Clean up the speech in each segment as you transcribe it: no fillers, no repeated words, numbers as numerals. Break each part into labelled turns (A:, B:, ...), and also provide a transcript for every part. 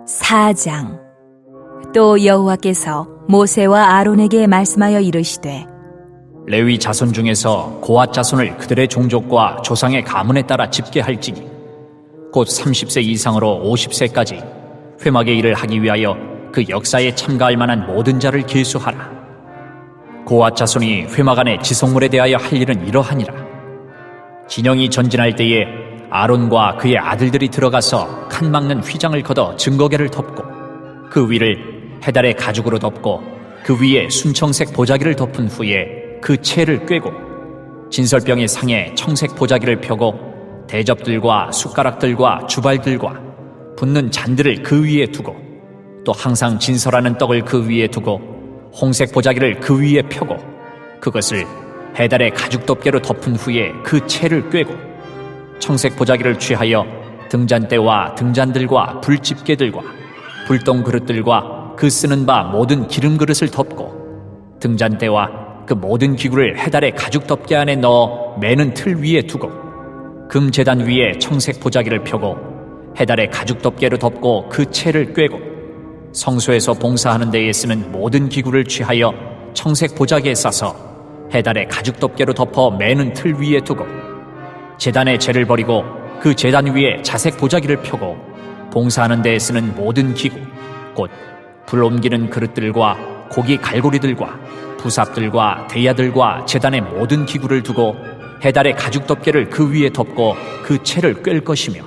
A: 4장. 또 여호와께서 모세와 아론에게 말씀하여 이르시되
B: 레위 자손 중에서 고앗 자손을 그들의 종족과 조상의 가문에 따라 집계할지니 곧 30세 이상으로 50세까지 회막의 일을 하기 위하여 그 역사에 참가할 만한 모든 자를 계수하라. 고앗 자손이 회막 안에 지성물에 대하여 할 일은 이러하니라. 진영이 전진할 때에 아론과 그의 아들들이 들어가서 칸 막는 휘장을 걷어 증거계를 덮고 그 위를 해달의 가죽으로 덮고 그 위에 순청색 보자기를 덮은 후에 그 채를 꿰고 진설병의 상에 청색 보자기를 펴고 대접들과 숟가락들과 주발들과 붓는 잔들을 그 위에 두고 또 항상 진설하는 떡을 그 위에 두고 홍색 보자기를 그 위에 펴고 그것을 해달의 가죽 덮개로 덮은 후에 그 채를 꿰고 청색 보자기를 취하여 등잔대와 등잔들과 불집게들과 불똥 그릇들과 그 쓰는 바 모든 기름 그릇을 덮고 등잔대와 그 모든 기구를 해달의 가죽 덮개 안에 넣어 매는 틀 위에 두고 금 제단 위에 청색 보자기를 펴고 해달의 가죽 덮개로 덮고 그 채를 꿰고 성소에서 봉사하는 데에 쓰는 모든 기구를 취하여 청색 보자기에 싸서 해달의 가죽 덮개로 덮어 매는 틀 위에 두고 제단의 재를 버리고 그 제단 위에 자색 보자기를 펴고 봉사하는 데에 쓰는 모든 기구 곧 불 옮기는 그릇들과 고기 갈고리들과 부삽들과 대야들과 제단의 모든 기구를 두고 해달의 가죽 덮개를 그 위에 덮고 그 채를 꿰을 것이며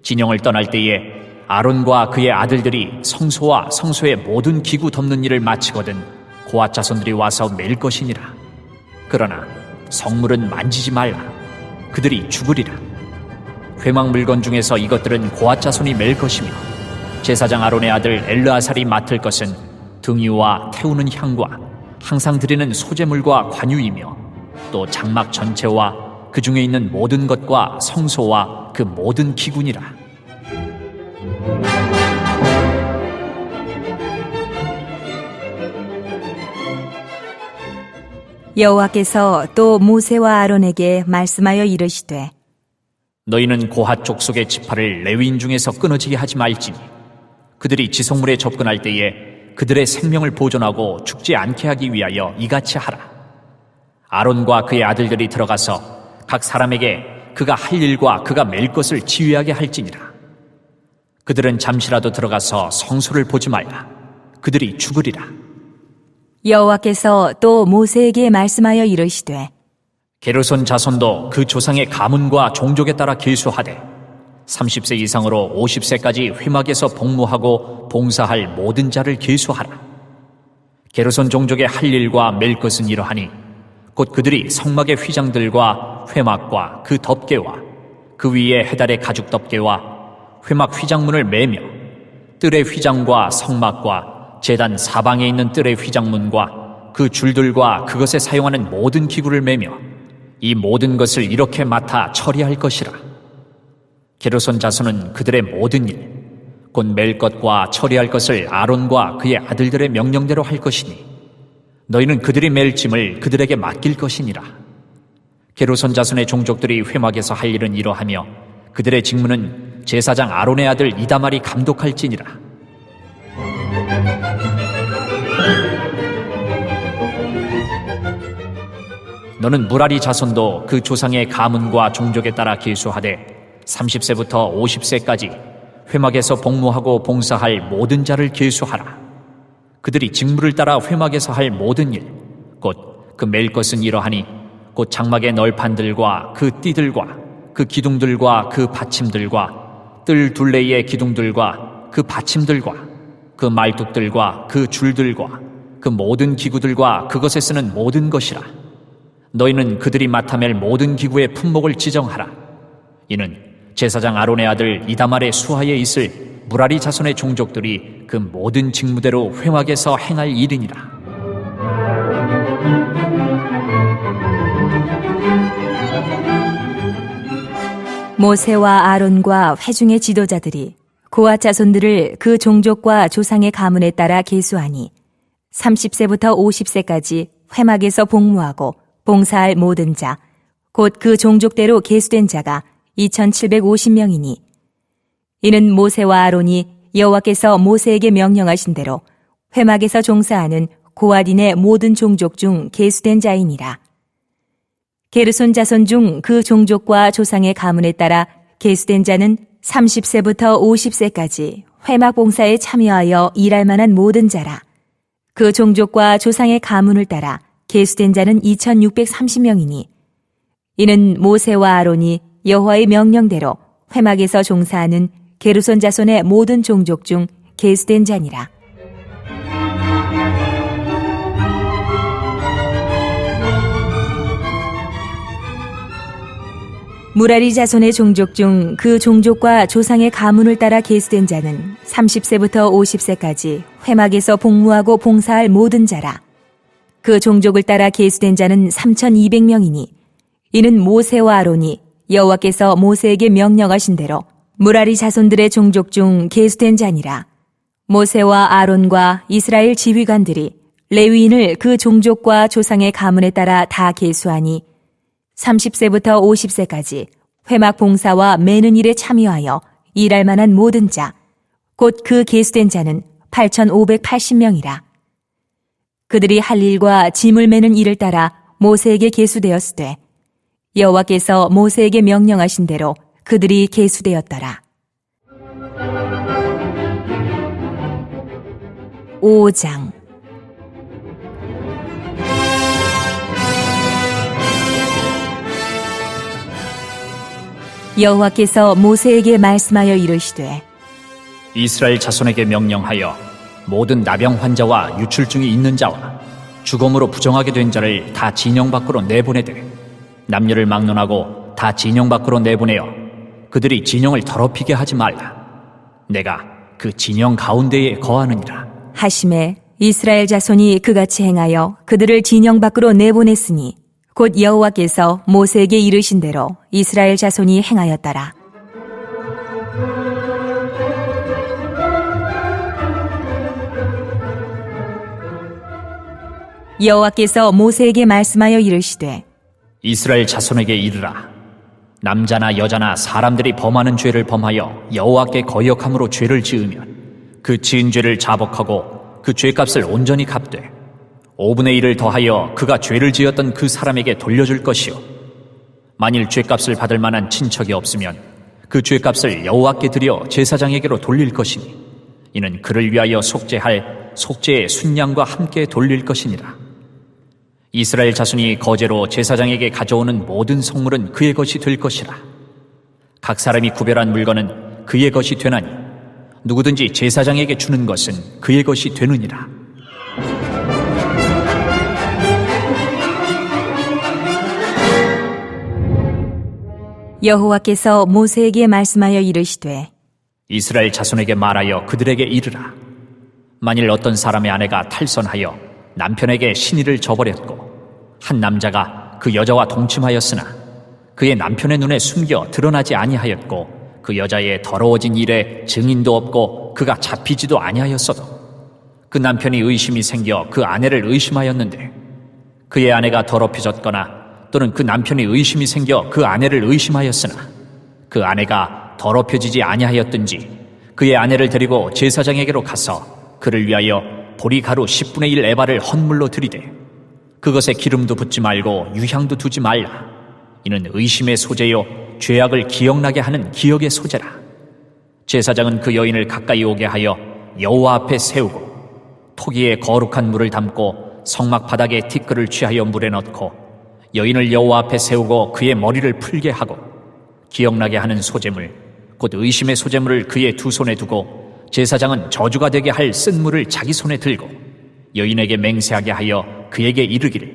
B: 진영을 떠날 때에 아론과 그의 아들들이 성소와 성소의 모든 기구 덮는 일을 마치거든 고앗 자손들이 와서 맬 것이니라. 그러나 성물은 만지지 말라. 그들이 죽으리라. 회막 물건 중에서 이것들은 고앗 자손이 맬 것이며 제사장 아론의 아들 엘르아살이 맡을 것은 등유와 태우는 향과 항상 드리는 소제물과 관유이며 또 장막 전체와 그 중에 있는 모든 것과 성소와 그 모든 기구니라.
A: 여호와께서 또 모세와 아론에게 말씀하여 이르시되
B: 너희는 고핫 족속의 지파를 레위인 중에서 끊어지게 하지 말지니 그들이 지성물에 접근할 때에 그들의 생명을 보존하고 죽지 않게 하기 위하여 이같이 하라. 아론과 그의 아들들이 들어가서 각 사람에게 그가 할 일과 그가 맬 것을 지휘하게 할지니라. 그들은 잠시라도 들어가서 성소를 보지 말라. 그들이 죽으리라.
A: 여호와께서 또 모세에게 말씀하여 이르시되
B: 게르손 자손도 그 조상의 가문과 종족에 따라 계수하되 30세 이상으로 50세까지 회막에서 복무하고 봉사할 모든 자를 계수하라. 게르손 종족의 할 일과 맬 것은 이러하니 곧 그들이 성막의 휘장들과 회막과 그 덮개와 그 위에 해달의 가죽 덮개와 회막 휘장문을 매며 뜰의 휘장과 성막과 제단 사방에 있는 뜰의 휘장문과 그 줄들과 그것에 사용하는 모든 기구를 매며 이 모든 것을 이렇게 맡아 처리할 것이라. 게르손 자손은 그들의 모든 일, 곧 맬 것과 처리할 것을 아론과 그의 아들들의 명령대로 할 것이니 너희는 그들이 맬 짐을 그들에게 맡길 것이니라. 게르손 자손의 종족들이 회막에서 할 일은 이러하며 그들의 직무는 제사장 아론의 아들 이다말이 감독할지니라. 너는 무라리 자손도 그 조상의 가문과 종족에 따라 계수하되 30세부터 50세까지 회막에서 복무하고 봉사할 모든 자를 계수하라. 그들이 직무를 따라 회막에서 할 모든 일, 곧 그 맬 것은 이러하니 곧 장막의 널판들과 그 띠들과 그 기둥들과 그 받침들과 뜰 둘레의 기둥들과 그 받침들과 그 말뚝들과 그 줄들과 그 모든 기구들과 그것에 쓰는 모든 것이라. 너희는 그들이 맡아 맬 모든 기구의 품목을 지정하라. 이는 제사장 아론의 아들 이다말의 수하에 있을 무라리 자손의 종족들이 그 모든 직무대로 회막에서 행할 일이니라.
A: 모세와 아론과 회중의 지도자들이 고앗 자손들을 그 종족과 조상의 가문에 따라 계수하니 30세부터 50세까지 회막에서 복무하고 봉사할 모든 자, 곧 그 종족대로 계수된 자가 2750명이니 이는 모세와 아론이 여호와께서 모세에게 명령하신 대로 회막에서 종사하는 고앗인의 모든 종족 중 계수된 자이니라. 게르손 자손 중 그 종족과 조상의 가문에 따라 계수된 자는 30세부터 50세까지 회막 봉사에 참여하여 일할 만한 모든 자라. 그 종족과 조상의 가문을 따라 계수된 자는 2630명이니 이는 모세와 아론이 여호와의 명령대로 회막에서 종사하는 게르손 자손의 모든 종족 중 계수된 자니라. 무라리 자손의 종족 중 그 종족과 조상의 가문을 따라 계수된 자는 30세부터 50세까지 회막에서 복무하고 봉사할 모든 자라. 그 종족을 따라 계수된 자는 3200명이니 이는 모세와 아론이 여호와께서 모세에게 명령하신 대로 무라리 자손들의 종족 중 계수된 자니라. 모세와 아론과 이스라엘 지휘관들이 레위인을 그 종족과 조상의 가문에 따라 다 계수하니 30세부터 50세까지 회막 봉사와 매는 일에 참여하여 일할 만한 모든 자, 곧 그 계수된 자는 8580명이라. 그들이 할 일과 짐을 매는 일을 따라 모세에게 계수되었으되 여호와께서 모세에게 명령하신 대로 그들이 계수되었더라. 5장 여호와께서 모세에게 말씀하여 이르시되
B: 이스라엘 자손에게 명령하여 모든 나병 환자와 유출증이 있는 자와 죽음으로 부정하게 된 자를 다 진영 밖으로 내보내되 남녀를 막론하고 다 진영 밖으로 내보내어 그들이 진영을 더럽히게 하지 말라. 내가 그 진영 가운데에 거하느니라.
A: 하심에 이스라엘 자손이 그같이 행하여 그들을 진영 밖으로 내보냈으니 곧 여호와께서 모세에게 이르신 대로 이스라엘 자손이 행하였더라. 여호와께서 모세에게 말씀하여 이르시되
B: 이스라엘 자손에게 이르라. 남자나 여자나 사람들이 범하는 죄를 범하여 여호와께 거역함으로 죄를 지으면 그 지은 죄를 자복하고 그 죄값을 온전히 갚되 5분의 1을 더하여 그가 죄를 지었던 그 사람에게 돌려줄 것이요 만일 죄값을 받을 만한 친척이 없으면 그 죄값을 여호와께 드려 제사장에게로 돌릴 것이니 이는 그를 위하여 속죄할 속죄의 순양과 함께 돌릴 것이니라. 이스라엘 자손이 거제로 제사장에게 가져오는 모든 성물은 그의 것이 될 것이라. 각 사람이 구별한 물건은 그의 것이 되나니 누구든지 제사장에게 주는 것은 그의 것이 되느니라.
A: 여호와께서 모세에게 말씀하여 이르시되
B: 이스라엘 자손에게 말하여 그들에게 이르라. 만일 어떤 사람의 아내가 탈선하여 남편에게 신의를 저버렸고 한 남자가 그 여자와 동침하였으나 그의 남편의 눈에 숨겨 드러나지 아니하였고 그 여자의 더러워진 일에 증인도 없고 그가 잡히지도 아니하였어도 그 남편이 의심이 생겨 그 아내를 의심하였는데 그의 아내가 더럽혀졌거나 또는 그 남편이 의심이 생겨 그 아내를 의심하였으나 그 아내가 더럽혀지지 아니하였든지 그의 아내를 데리고 제사장에게로 가서 그를 위하여 보리가루 10분의 1 에바를 헌물로 드리되 그것에 기름도 붓지 말고 유향도 두지 말라. 이는 의심의 소재요 죄악을 기억나게 하는 기억의 소재라. 제사장은 그 여인을 가까이 오게 하여 여호와 앞에 세우고 토기에 거룩한 물을 담고 성막 바닥에 티끌을 취하여 물에 넣고 여인을 여호와 앞에 세우고 그의 머리를 풀게 하고 기억나게 하는 소재물 곧 의심의 소재물을 그의 두 손에 두고 제사장은 저주가 되게 할 쓴 물을 자기 손에 들고 여인에게 맹세하게 하여 그에게 이르기를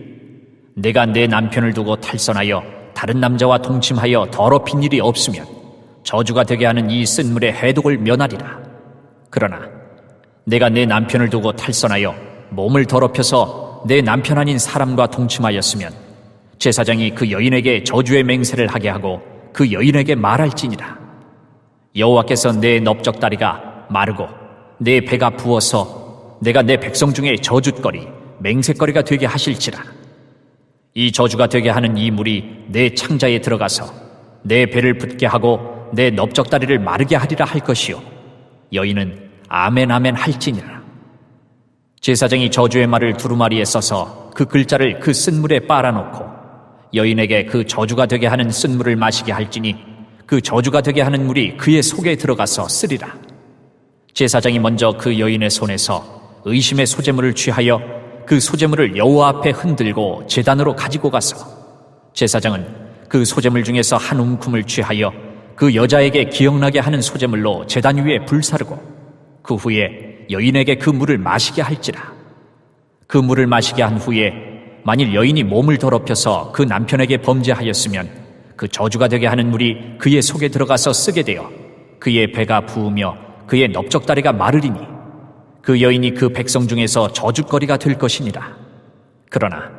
B: 내가 내 남편을 두고 탈선하여 다른 남자와 동침하여 더럽힌 일이 없으면 저주가 되게 하는 이 쓴 물의 해독을 면하리라. 그러나 내가 내 남편을 두고 탈선하여 몸을 더럽혀서 내 남편 아닌 사람과 동침하였으면 제사장이 그 여인에게 저주의 맹세를 하게 하고 그 여인에게 말할지니라. 여호와께서 내 넓적다리가 마르고 내 배가 부어서 내가 내 백성 중에 저주거리 맹세거리가 되게 하실지라. 이 저주가 되게 하는 이 물이 내 창자에 들어가서 내 배를 붓게 하고 내 넓적다리를 마르게 하리라 할 것이요 여인은 아멘 아멘 할지니라. 제사장이 저주의 말을 두루마리에 써서 그 글자를 그 쓴물에 빨아놓고 여인에게 그 저주가 되게 하는 쓴물을 마시게 할지니 그 저주가 되게 하는 물이 그의 속에 들어가서 쓰리라. 제사장이 먼저 그 여인의 손에서 의심의 소재물을 취하여 그 소재물을 여호와 앞에 흔들고 제단으로 가지고 가서 제사장은 그 소재물 중에서 한 움큼을 취하여 그 여자에게 기억나게 하는 소재물로 제단 위에 불사르고 그 후에 여인에게 그 물을 마시게 할지라. 그 물을 마시게 한 후에 만일 여인이 몸을 더럽혀서 그 남편에게 범죄하였으면 그 저주가 되게 하는 물이 그의 속에 들어가서 쓰게 되어 그의 배가 부으며 그의 넓적다리가 마르리니 그 여인이 그 백성 중에서 저주거리가 될 것이니라. 그러나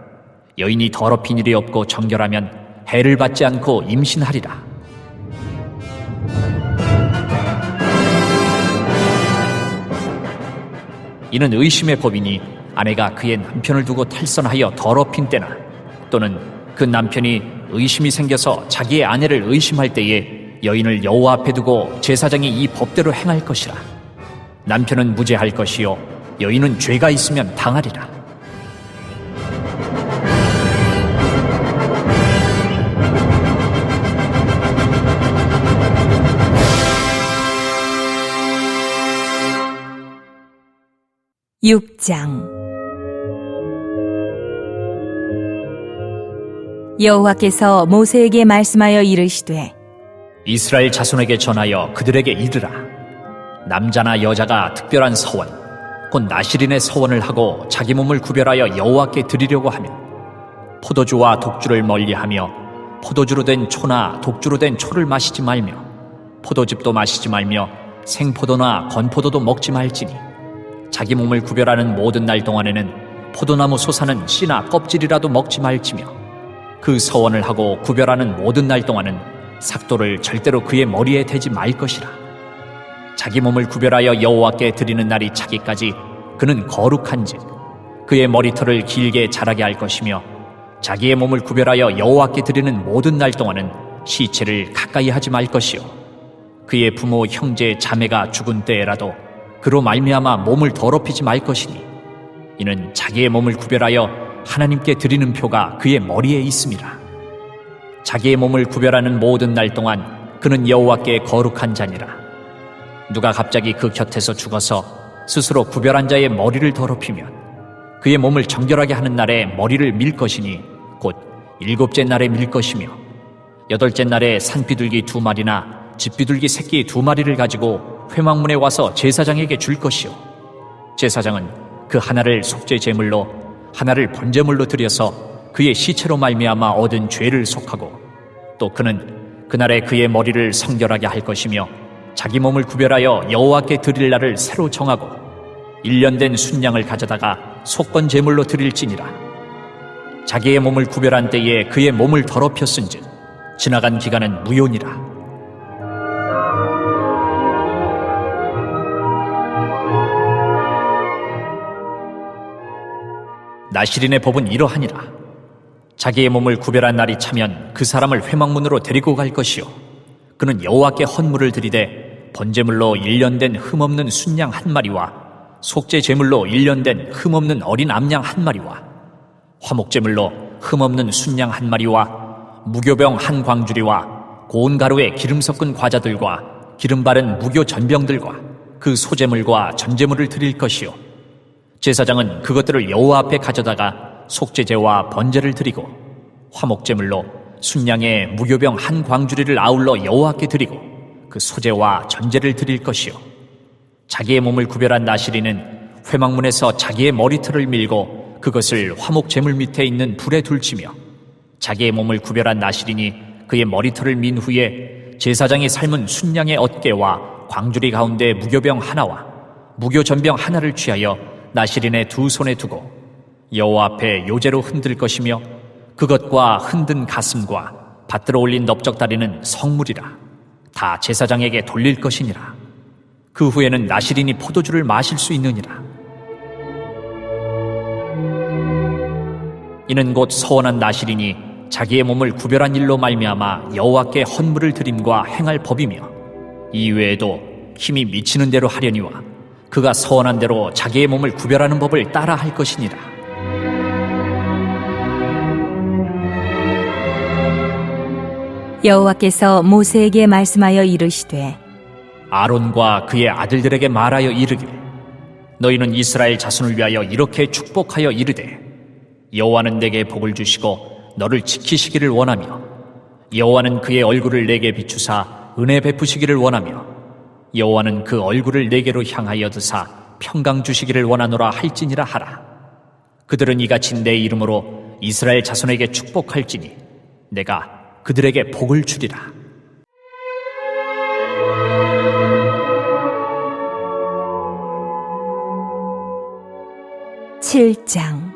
B: 여인이 더럽힌 일이 없고 정결하면 해를 받지 않고 임신하리라. 이는 의심의 법이니 아내가 그의 남편을 두고 탈선하여 더럽힌 때나 또는 그 남편이 의심이 생겨서 자기의 아내를 의심할 때에 여인을 여호와 앞에 두고 제사장이 이 법대로 행할 것이라. 남편은 무죄할 것이요 여인은 죄가 있으면 당하리라.
A: (6장) 여호와께서 모세에게 말씀하여 이르시되
B: 이스라엘 자손에게 전하여 그들에게 이르라. 남자나 여자가 특별한 서원 곧 나실인의 서원을 하고 자기 몸을 구별하여 여호와께 드리려고 하면 포도주와 독주를 멀리하며 포도주로 된 초나 독주로 된 초를 마시지 말며 포도즙도 마시지 말며 생포도나 건포도도 먹지 말지니 자기 몸을 구별하는 모든 날 동안에는 포도나무 솟아는 씨나 껍질이라도 먹지 말지며 그 서원을 하고 구별하는 모든 날 동안은 삭도를 절대로 그의 머리에 대지 말 것이라. 자기 몸을 구별하여 여호와께 드리는 날이 차기까지 그는 거룩한즉 그의 머리털을 길게 자라게 할 것이며 자기의 몸을 구별하여 여호와께 드리는 모든 날 동안은 시체를 가까이 하지 말 것이요 그의 부모 형제 자매가 죽은 때에라도 그로 말미암아 몸을 더럽히지 말 것이니 이는 자기의 몸을 구별하여 하나님께 드리는 표가 그의 머리에 있음이라. 자기의 몸을 구별하는 모든 날 동안 그는 여호와께 거룩한 자니라. 누가 갑자기 그 곁에서 죽어서 스스로 구별한 자의 머리를 더럽히면 그의 몸을 정결하게 하는 날에 머리를 밀 것이니 곧 7째 날에 밀 것이며 8째 날에 산비둘기 2마리나 집비둘기 새끼 2마리를 가지고 회막문에 와서 제사장에게 줄 것이요 제사장은 그 하나를 속죄 제물로 하나를 번제물로 드려서 그의 시체로 말미암아 얻은 죄를 속하고 또 그는 그날에 그의 머리를 성결하게 할 것이며 자기 몸을 구별하여 여호와께 드릴 날을 새로 정하고 1년 된 순양을 가져다가 속건 제물로 드릴지니라. 자기의 몸을 구별한 때에 그의 몸을 더럽혔은즉 지나간 기간은 무효니라. 나실인의 법은 이러하니라. 자기의 몸을 구별한 날이 차면 그 사람을 회막문으로 데리고 갈 것이요 그는 여호와께 헌물을 드리되 번제물로 1년 된 흠없는 순양 1마리와 속죄 제물로 1년 된 흠없는 어린 암양 1마리와 화목제물로 흠없는 순양 1마리와 무교병 1광주리와 고운 가루에 기름 섞은 과자들과 기름 바른 무교 전병들과 그 소제물과 전제물을 드릴 것이요 제사장은 그것들을 여호와 앞에 가져다가 속죄제와 번제를 드리고 화목제물로 순양의 무교병 1광주리를 아울러 여호와께 드리고 그 소제와 전제를 드릴 것이요 자기의 몸을 구별한 나실인은 회막문에서 자기의 머리털을 밀고 그것을 화목제물 밑에 있는 불에 둘치며 자기의 몸을 구별한 나실인이 그의 머리털을 민 후에 제사장이 삶은 순양의 어깨와 광주리 가운데 무교병 하나와 무교전병 하나를 취하여 나실인의 2손에 두고 여호와 앞에 요제로 흔들 것이며 그것과 흔든 가슴과 받들어 올린 넓적다리는 성물이라. 다 제사장에게 돌릴 것이니라. 그 후에는 나실인이 포도주를 마실 수 있느니라. 이는 곧 서원한 나실이니 자기의 몸을 구별한 일로 말미암아 여호와께 헌물을 드림과 행할 법이며, 이외에도 힘이 미치는 대로 하려니와 그가 서원한 대로 자기의 몸을 구별하는 법을 따라 할 것이니라.
A: 여호와께서 모세에게 말씀하여 이르시되
B: 아론과 그의 아들들에게 말하여 이르길, 너희는 이스라엘 자손을 위하여 이렇게 축복하여 이르되, 여호와는 내게 복을 주시고 너를 지키시기를 원하며, 여호와는 그의 얼굴을 내게 비추사 은혜 베푸시기를 원하며, 여호와는 그 얼굴을 내게로 향하여 드사 평강 주시기를 원하노라 할지니라 하라. 그들은 이같이 내 이름으로 이스라엘 자손에게 축복할지니 내가 그들에게 복을 주리라.
A: (7장)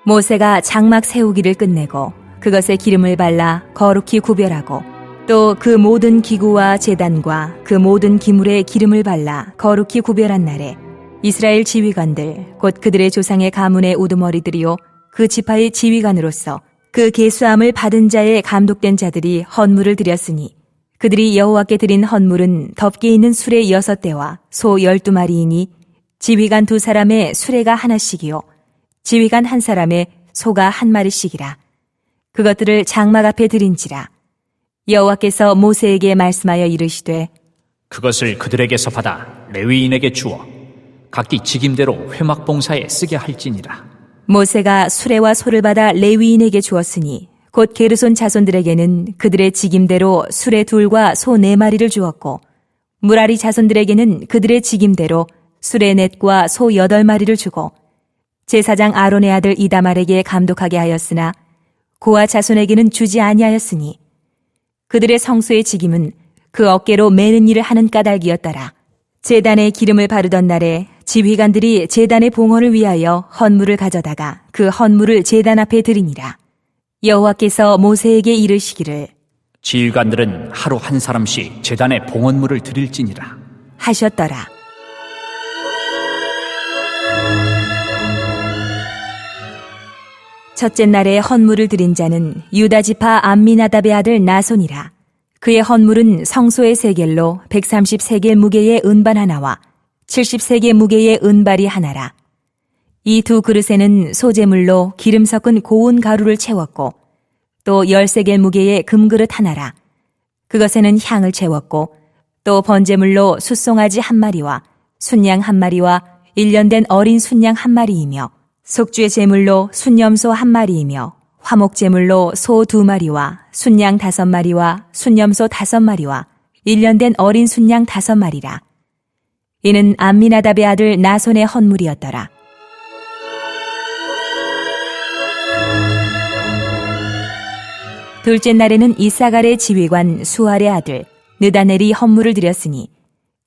A: 모세가 장막 세우기를 끝내고 그것에 기름을 발라 거룩히 구별하고, 또 그 모든 기구와 제단과 그 모든 기물에 기름을 발라 거룩히 구별한 날에 이스라엘 지휘관들 곧 그들의 조상의 가문의 우두머리들이요 그 지파의 지휘관으로서 그 계수함을 받은 자의 감독된 자들이 헌물을 드렸으니, 그들이 여호와께 드린 헌물은 덮개 있는 수레 6대와 소 12마리이니 지휘관 2사람의 수레가 하나씩이요 지휘관 1사람의 소가 1마리씩이라. 그것들을 장막 앞에 드린지라. 여호와께서 모세에게 말씀하여 이르시되
B: 그것을 그들에게서 받아 레위인에게 주어 각기 직임대로 회막 봉사에 쓰게 할지니라.
A: 모세가 수레와 소를 받아 레위인에게 주었으니 곧 게르손 자손들에게는 그들의 직임대로 수레 2과 소 4마리를 주었고, 무라리 자손들에게는 그들의 직임대로 수레 4과 소 8마리를 주고, 제사장 아론의 아들 이다말에게 감독하게 하였으나 고아 자손에게는 주지 아니하였으니, 그들의 성소의 직임은 그 어깨로 매는 일을 하는 까닭이었더라. 제단에 기름을 바르던 날에 지휘관들이 제단의 봉헌을 위하여 헌물을 가져다가 그 헌물을 제단 앞에 드리니라. 여호와께서 모세에게 이르시기를
B: 지휘관들은 하루 한 사람씩 제단에 봉헌물을 드릴지니라
A: 하셨더라. 첫째 날에 헌물을 드린 자는 유다 지파 암미나답의 아들 나손이라. 그의 헌물은 성소의 세겔로 130세겔 무게의 은반 하나와 70세겔 무게의 은발이 하나라. 이 2 그릇에는 소재물로 기름 섞은 고운 가루를 채웠고, 또 10세겔 무게의 금그릇 하나라. 그것에는 향을 채웠고, 또 번제물로 숫송아지 1마리와 순양 1마리와 1년 된 어린 순양 1마리이며, 속죄 제물로 순염소 1마리이며, 화목 제물로 소 2마리와 순양 5마리와 순염소 5마리와 1년 된 어린 순양 5마리라. 이는 암미나답의 아들 나손의 헌물이었더라. 둘째 날에는 이사갈의 지휘관 수알의 아들 느다넬이 헌물을 드렸으니,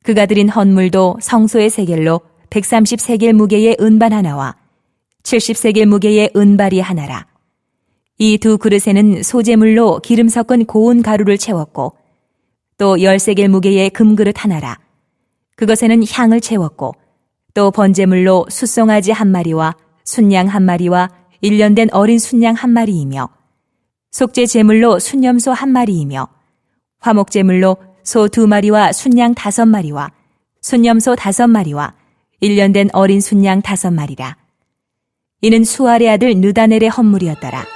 A: 그가 드린 헌물도 성소의 세겔로 130세겔 무게의 은반 하나와 70세겔 무게의 은발이 하나라. 이 2 그릇에는 소재물로 기름 섞은 고운 가루를 채웠고, 또 10세겔 무게의 금그릇 하나라. 그것에는 향을 채웠고, 또 번제물로 숫송아지 1마리와 순양 1마리와 1년 된 어린 순양 1마리이며, 속죄 제물로 순염소 1마리이며, 화목 제물로 소 2마리와 순양 5마리와 순염소 5마리와 1년 된 어린 순양 5마리라. 이는 수알의 아들 느다넬의 헌물이었더라.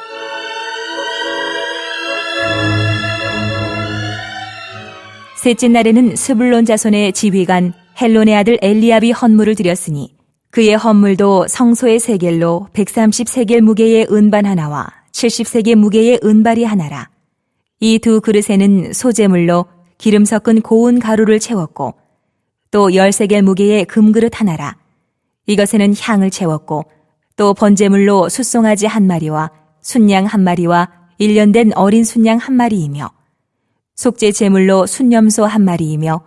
A: 셋째 날에는 스불론 자손의 지휘관 헬론의 아들 엘리압이 헌물을 드렸으니, 그의 헌물도 성소의 세겔로 130세겔 무게의 은반 하나와 70세겔 무게의 은발이 하나라. 이 2 그릇에는 소재물로 기름 섞은 고운 가루를 채웠고, 또 10세겔 무게의 금그릇 하나라. 이것에는 향을 채웠고, 또 번제물로 숫송아지 1마리와 순양 1마리와 1년 된 어린 순양 1마리이며, 속죄 제물로 순염소 1마리이며,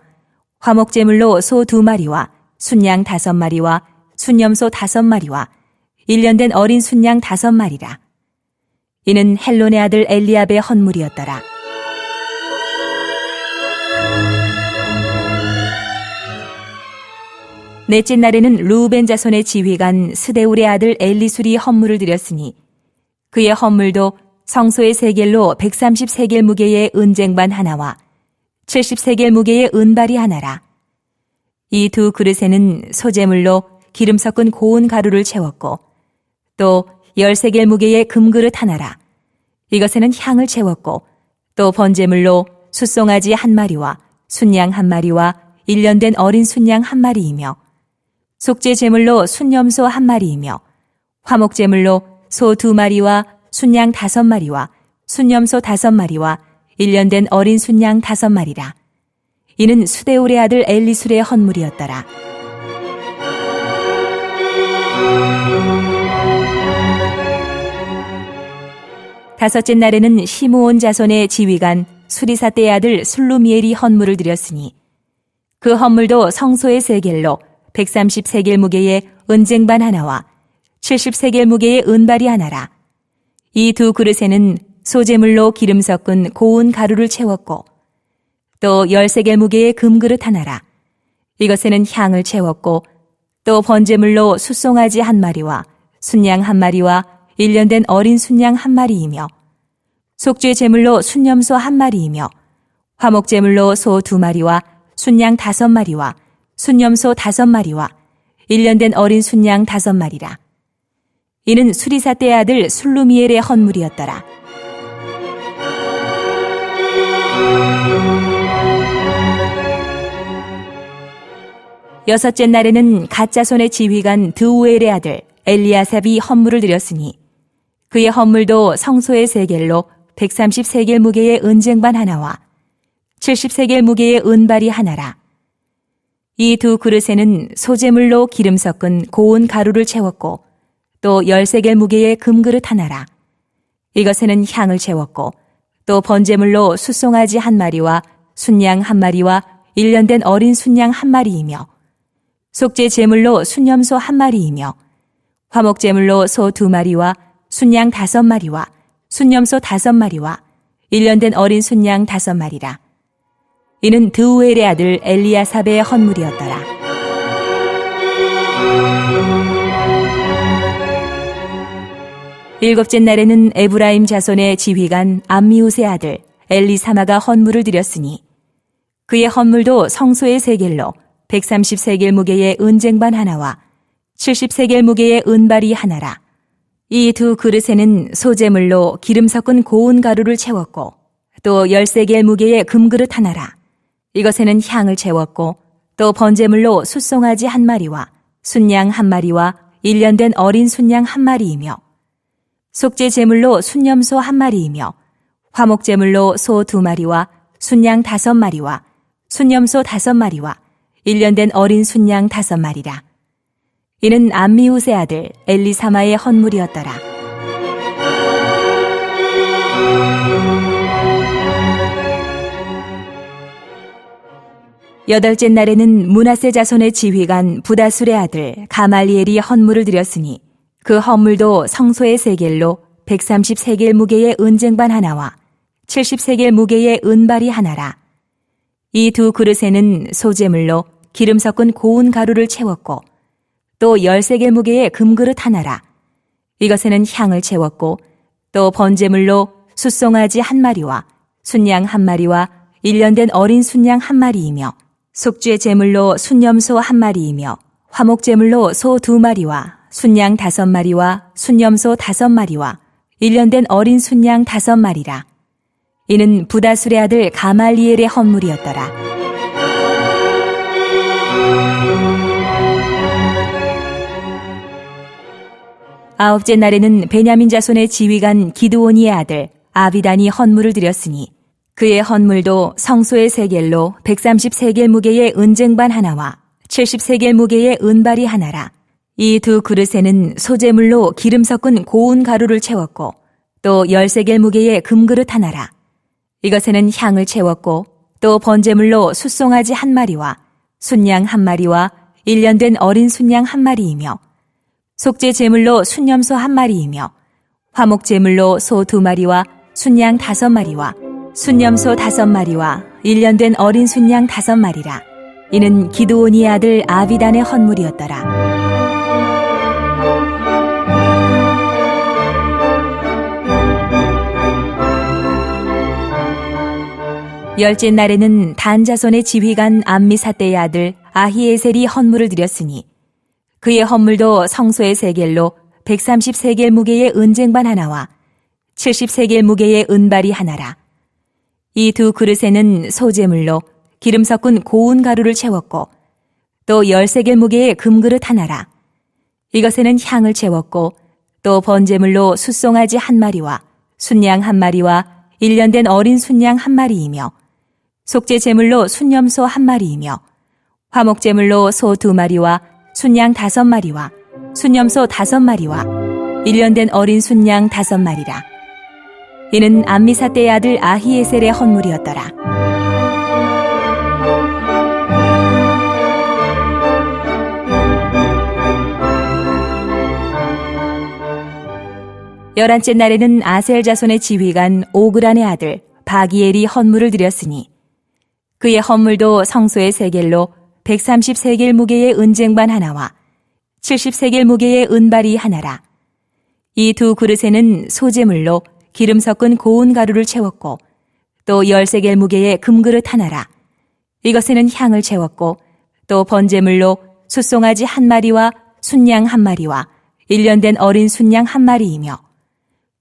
A: 화목 제물로 소 2마리와 순양 5마리와 순염소 5마리와 1년 된 어린 순양 5마리라. 이는 헬론의 아들 엘리압의 헌물이었더라. 넷째 날에는 루벤 자손의 지휘관 스데울의 아들 엘리술이 헌물을 드렸으니, 그의 헌물도 성소의 세겔로 130세겔 무게의 은쟁반 하나와 70세겔 무게의 은발이 하나라. 이 두 그릇에는 소재물로 기름 섞은 고운 가루를 채웠고 또 10세겔 무게의 금그릇 하나라. 이것에는 향을 채웠고 또 번제물로 숫송아지 한 마리와 순양 한 마리와 1년 된 어린 순양 한 마리이며 속죄 제물로 순염소 한 마리이며 화목 제물로 소 2마리와 순양 5마리와 순염소 5마리와 1년 된 어린 순양 5마리라. 이는 수데울의 아들 엘리술의 헌물이었더라. 다섯째 날에는 시므온 자손의 지휘관 수리사 때의 아들 술루미엘이 헌물을 드렸으니 그 헌물도 성소의 세겔로 130세겔 무게의 은쟁반 하나와 70세겔 무게의 은발이 하나라. 이 두 그릇에는 소재물로 기름 섞은 고운 가루를 채웠고 또 10세겔 무게의 금그릇 하나라. 이것에는 향을 채웠고 또 번제물로 숫송아지 한 마리와 순양 한 마리와 1년 된 어린 순양 한 마리이며 속죄 제물로 순염소 한 마리이며 화목 제물로 소 2마리와 순양 5마리와 순염소 5마리와 1년 된 어린 순양 5마리라. 이는 수리사 때의 아들 술루미엘의 헌물이었더라. 여섯째 날에는 갓자손의 지휘관 드우엘의 아들 엘리아삽이 헌물을 드렸으니 그의 헌물도 성소의 세겔로 130세겔 무게의 은쟁반 하나와 70세겔 무게의 은발이 하나라. 이 두 그릇에는 소재물로 기름 섞은 고운 가루를 채웠고 또 10세겔 무게의 금그릇 하나라. 이것에는 향을 채웠고 또 번제물로 숫송아지 한 마리와 순양 한 마리와 1년 된 어린 순양 한 마리이며 속죄 제물로 순염소 한 마리이며 화목 제물로 소 2마리와 순양 5마리와 순염소 5마리와 1년 된 어린 순양 5마리라. 이는 드우엘의 아들 엘리아삽의 헌물이었더라. 일곱째 날에는 에브라임 자손의 지휘관 암미웃의 아들 엘리사마가 헌물을 드렸으니 그의 헌물도 성소의 세겔로 130세겔 무게의 은쟁반 하나와 70세겔 무게의 은발이 하나라. 이 두 그릇에는 소재물로 기름 섞은 고운 가루를 채웠고 또 10세겔 무게의 금그릇 하나라. 이것에는 향을 채웠고 또 번제물로 숫송아지 한 마리와 순양 한 마리와 1년 된 어린 순양 한 마리이며 속죄 제물로 순염소 한 마리이며 화목 제물로 소 2마리와 순양 5마리와 순염소 5마리와 1년 된 어린 순양 5마리라. 이는 암미웃의 아들 엘리사마의 헌물이었더라. 여덟째 날에는 므낫세 자손의 지휘관 부다술의 아들 가말리엘이 헌물을 드렸으니 그 헌물도 성소의 세겔로 130세겔 무게의 은쟁반 하나와 70세겔 무게의 은발이 하나라. 이 두 그릇에는 소재물로 기름 섞은 고운 가루를 채웠고 또 10세겔 무게의 금그릇 하나라. 이것에는 향을 채웠고 또 번제물로 숫송아지 한 마리와 순양 한 마리와 1년 된 어린 순양 한 마리이며 속죄 제물로 순염소 한 마리이며 화목 제물로 소 2마리와 순양 5마리와 순염소 5마리와 1년 된 어린 순양 5마리라. 이는 부다술의 아들 가말리엘의 헌물이었더라. 아홉째 날에는 베냐민 자손의 지휘관 기드온이의 아들 아비단이 헌물을 드렸으니 그의 헌물도 성소의 세겔로 130세겔 무게의 은쟁반 하나와 70세겔 무게의 은발이 하나라. 이 두 그릇에는 소재물로 기름 섞은 고운 가루를 채웠고 또 10세겔 무게의 금그릇 하나라. 이것에는 향을 채웠고 또 번제물로 숫송아지 한 마리와 순양 한 마리와 1년 된 어린 순양 한 마리이며 속죄 제물로 순염소 한 마리이며 화목 제물로 소 2마리와 순양 5마리와 순염소 5마리와 1년 된 어린 순양 5마리라. 이는 기드온이의 아들 아비단의 헌물이었더라. 열째 날에는 단 자손의 지휘관 암미사대의 아들 아히에셀이 헌물을 드렸으니 그의 헌물도 성소의 세겔로 130세겔 무게의 은쟁반 하나와 70세겔 무게의 은발이 하나라. 이 두 그릇에는 소재물로 기름 섞은 고운 가루를 채웠고 또 10세겔 무게의 금그릇 하나라. 이것에는 향을 채웠고 또 번제물로 숫송아지 한 마리와 순양 한 마리와 1년 된 어린 순양 한 마리이며 속죄 제물로 순염소 한 마리이며 화목 제물로 소 2마리와 순양 5마리와 순염소 5마리와 1년 된 어린 순양 5마리라. 이는 암미사대의 아들 아히에셀의 헌물이었더라. 열한째 날에는 아셀 자손의 지휘관 오그란의 아들 바기엘이 헌물을 드렸으니 그의 헌물도 성소의 세겔로 130세겔 무게의 은쟁반 하나와 70세겔 무게의 은발이 하나라. 이 두 그릇에는 소재물로 기름 섞은 고운 가루를 채웠고 또 10세겔 무게의 금그릇 하나라. 이것에는 향을 채웠고 또 번제물로 숫송아지 한 마리와 순양 한 마리와 1년 된 어린 순양 한 마리이며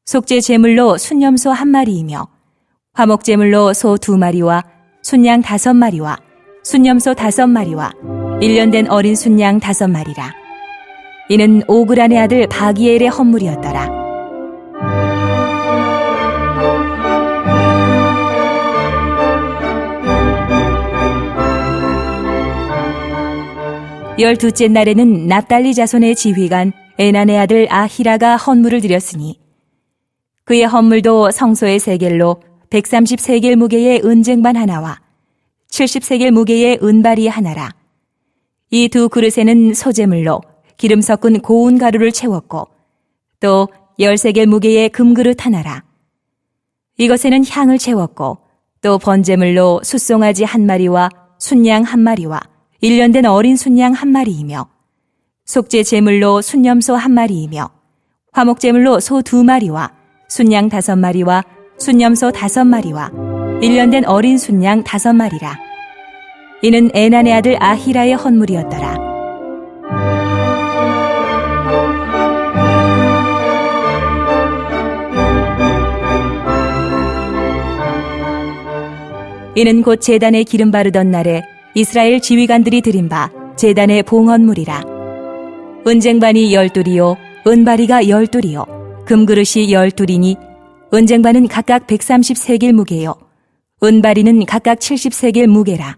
A: 속죄 제물로 순염소 한 마리이며 화목 제물로 소 2마리와 순양 5마리와 순염소 5마리와 1년 된 어린 순양 5마리라. 이는 오그란의 아들 바기엘의 헌물이었더라. 열두째 날에는 납달리 자손의 지휘관 에난의 아들 아히라가 헌물을 드렸으니 그의 헌물도 성소의 세겔로 130세겔 무게의 은쟁반 하나와 70세겔 무게의 은발이 하나라. 이 두 그릇에는 소재물로 기름 섞은 고운 가루를 채웠고 또 10세겔 무게의 금그릇 하나라. 이것에는 향을 채웠고 또 번제물로 숫송아지 한 마리와 순양 한 마리와 1년 된 어린 순양 한 마리이며 속죄 제물로 순염소 한 마리이며 화목 제물로 소 2마리와 순양 5마리와 순염소 5마리와 1년 된 어린 순양 5마리라. 이는 에난의 아들 아히라의 헌물이었더라. 이는 곧 제단에 기름 바르던 날에 이스라엘 지휘관들이 드린 바 제단의 봉헌물이라. 은쟁반이 12이요 은바리가 12이요 금그릇이 12이니 은쟁반은 각각 130세겔 무게요 은바리는 각각 70세겔 무게라.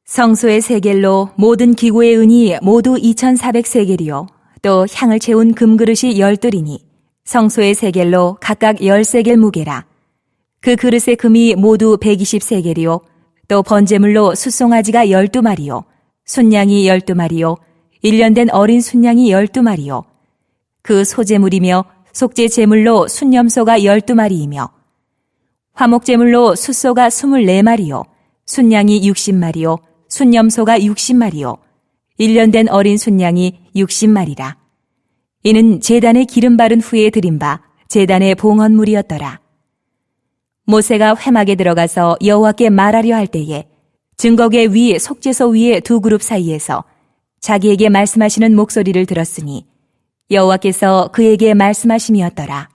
A: 성소의 세겔로 모든 기구의 은이 모두 2400세겔이요 또 향을 채운 금그릇이 12이니 성소의 세겔로 각각 10세겔 무게라. 그 그릇의 금이 모두 120세겔이요 또 번제물로 숫송아지가 12마리요 순양이 12마리요 1년 된 어린 순양이 12마리요 그 소제물이며 속죄 제물로 순염소가 12마리이며 화목 제물로 숫소가 24마리요 순양이 60마리요 순염소가 60마리요 1년 된 어린 순양이 60마리라. 이는 제단에 기름 바른 후에 드린 바 제단의 봉헌물이었더라. 모세가 회막에 들어가서 여호와께 말하려 할 때에 증거궤 위 속죄소 위에 두 그룹 사이에서 자기에게 말씀하시는 목소리를 들었으니 여호와께서 그에게 말씀하심이었더라.